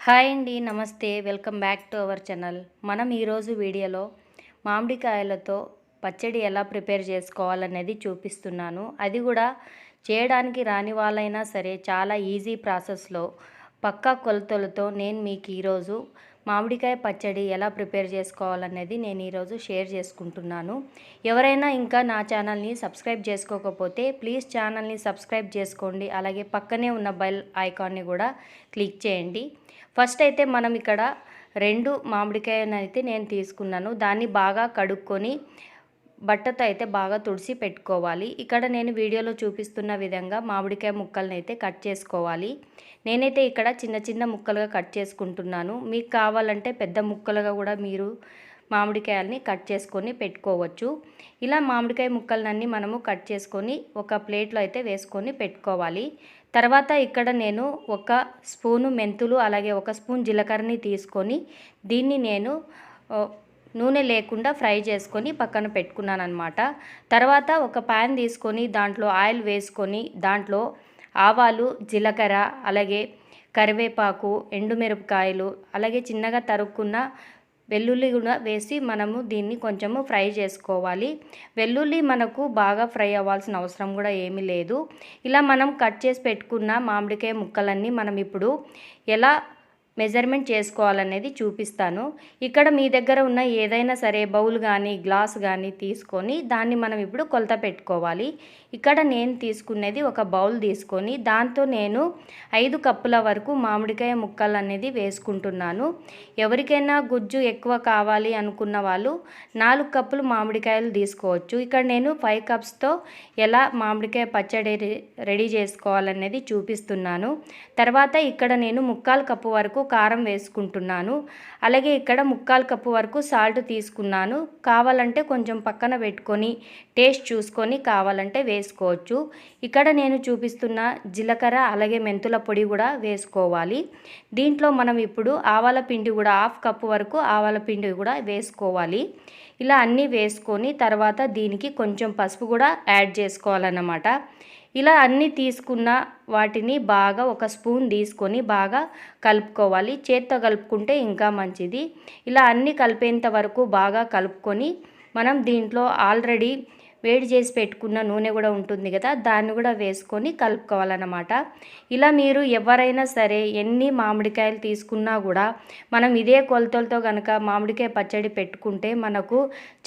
Hi అండి, నమస్తే. Welcome back to our channel. మనం ఈరోజు వీడియోలో మామిడికాయలతో పచ్చడి ఎలా ప్రిపేర్ చేసుకోవాలనేది చూపిస్తున్నాను. అది కూడా చేయడానికి రాని వాళ్ళైనా సరే చాలా ఈజీ ప్రాసెస్లో పక్కా కొలతలతో నేను మీకు ఈరోజు మామిడికాయ పచ్చడి ఎలా ప్రిపేర్ చేసుకోవాలనేది నేను ఈరోజు షేర్ చేసుకుంటున్నాను. ఎవరైనా ఇంకా నా ఛానల్ని సబ్స్క్రైబ్ చేసుకోకపోతే ప్లీజ్ ఛానల్ని సబ్స్క్రైబ్ చేసుకోండి. అలాగే పక్కనే ఉన్న బెల్ ఐకాన్ని కూడా క్లిక్ చేయండి. ఫస్ట్ అయితే మనం ఇక్కడ 2 మామిడికాయనైతే నేను తీసుకున్నాను. దాన్ని బాగా కడుక్కొని బట్టతో అయితే బాగా తుడిసి పెట్టుకోవాలి. ఇక్కడ నేను వీడియోలో చూపిస్తున్న విధంగా మామిడికాయ ముక్కల్ని అయితే కట్ చేసుకోవాలి. నేనైతే ఇక్కడ చిన్న చిన్న ముక్కలుగా కట్ చేసుకుంటున్నాను. మీకు కావాలంటే పెద్ద ముక్కలుగా కూడా మీరు మామిడికాయల్ని కట్ చేసుకొని పెట్టుకోవచ్చు. ఇలా మామిడికాయ ముక్కలన్నీ మనము కట్ చేసుకొని ఒక ప్లేట్లో అయితే వేసుకొని పెట్టుకోవాలి. తర్వాత ఇక్కడ నేను 1 స్పూను మెంతులు అలాగే 1 స్పూన్ జీలకర్రని తీసుకొని దీన్ని నేను నూనె లేకుండా ఫ్రై చేసుకొని పక్కన పెట్టుకున్నాను అనమాట. తర్వాత ఒక ప్యాన్ తీసుకొని దాంట్లో ఆయిల్ వేసుకొని దాంట్లో ఆవాలు, జీలకర్ర, అలాగే కరివేపాకు, ఎండుమిరపకాయలు, అలాగే చిన్నగా తరుక్కున్న వెల్లుల్లి కూడా వేసి మనము దీన్ని కొంచెము ఫ్రై చేసుకోవాలి. వెల్లుల్లి మనకు బాగా ఫ్రై అవ్వాల్సిన అవసరం కూడా ఏమీ లేదు. ఇలా మనం కట్ చేసి పెట్టుకున్న మామిడికాయ ముక్కలన్నీ మనం ఇప్పుడు ఎలా మెజర్మెంట్ చేసుకోవాలనేది చూపిస్తాను. ఇక్కడ మీ దగ్గర ఉన్న ఏదైనా సరే బౌల్ కానీ గ్లాస్ కానీ తీసుకొని దాన్ని మనం ఇప్పుడు కొలత పెట్టుకోవాలి. ఇక్కడ నేను తీసుకునేది ఒక బౌల్ తీసుకొని దాంతో నేను 5 కప్పుల వరకు మామిడికాయ ముక్కలు అనేది వేసుకుంటున్నాను. ఎవరికైనా గుజ్జు ఎక్కువ కావాలి అనుకున్న వాళ్ళు 4 కప్పులు మామిడికాయలు తీసుకోవచ్చు. ఇక్కడ నేను 5 కప్స్తో ఎలా మామిడికాయ పచ్చడి రెడీ చేసుకోవాలనేది చూపిస్తున్నాను. తర్వాత ఇక్కడ నేను 3/4 కప్పు వరకు కారం వేసుకుంటున్నాను. అలాగే ఇక్కడ 3/4 కప్పు వరకు సాల్ట్ తీసుకున్నాను. కావాలంటే కొంచెం పక్కన పెట్టుకొని టేస్ట్ చూసుకొని కావాలంటే వేసుకోవచ్చు. ఇక్కడ నేను చూపిస్తున్న జీలకర్ర అలాగే మెంతుల పొడి కూడా వేసుకోవాలి. దీంట్లో మనం ఇప్పుడు ఆవాల పిండి కూడా 1/2 కప్పు వరకు ఆవాల పిండి కూడా వేసుకోవాలి. ఇలా అన్నీ వేసుకొని తర్వాత దీనికి కొంచెం పసుపు కూడా యాడ్ చేసుకోవాలన్నమాట. ఇలా అన్నీ తీసుకున్న వాటిని బాగా 1 స్పూన్ తీసుకొని బాగా కలుపుకోవాలి. చేత్తో కలుపుకుంటే ఇంకా మంచిది. ఇలా అన్నీ కలిపేంత వరకు బాగా కలుపుకొని మనం దీంట్లో ఆల్రెడీ వేడి చేసి పెట్టుకున్న నూనె కూడా ఉంటుంది కదా, దాన్ని కూడా వేసుకొని కలుపుకోవాలన్నమాట. ఇలా మీరు ఎవరైనా సరే ఎన్ని మామిడికాయలు తీసుకున్నా కూడా మనం ఇదే కొలతలతో కనుక మామిడికాయ పచ్చడి పెట్టుకుంటే మనకు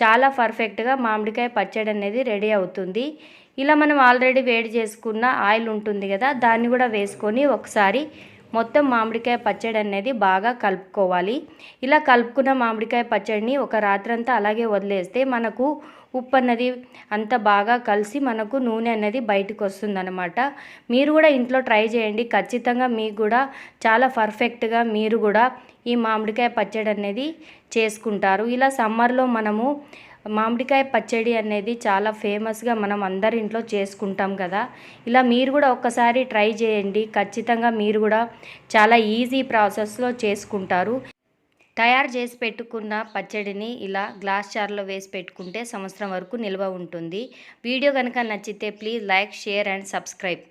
చాలా పర్ఫెక్ట్గా మామిడికాయ పచ్చడి అనేది రెడీ అవుతుంది. ఇలా మనం ఆల్రెడీ వేడి చేసుకున్న ఆయిల్ ఉంటుంది కదా, దాన్ని కూడా వేసుకొని ఒకసారి మొత్తం మామిడికాయ పచ్చడి అనేది బాగా కలుపుకోవాలి. ఇలా కలుపుకున్న మామిడికాయ పచ్చడిని ఒక రాత్రంతా అలాగే వదిలేస్తే మనకు ఉప్పు అన్నది అంత బాగా కలిసి మనకు నూనె అనేది బయటకు వస్తుందన్నమాట. మీరు కూడా ఇంట్లో ట్రై చేయండి. ఖచ్చితంగా మీకు కూడా చాలా పర్ఫెక్ట్గా మీరు కూడా ఈ మామిడికాయ పచ్చడి అనేది చేసుకుంటారు. ఇలా సమ్మర్లో మనము మామిడికాయ పచ్చడి అనేది చాలా ఫేమస్గా మనం అందరి ఇంట్లో చేసుకుంటాం కదా. ఇలా మీరు కూడా ఒక్కసారి ట్రై చేయండి. ఖచ్చితంగా మీరు కూడా చాలా ఈజీ ప్రాసెస్లో చేసుకుంటారు. తయారు చేసి పెట్టుకున్న పచ్చడిని ఇలా గ్లాస్ జార్లో వేసి పెట్టుకుంటే సంవత్సరం వరకు నిల్వ ఉంటుంది. వీడియో కనుక నచ్చితే please like, share and subscribe.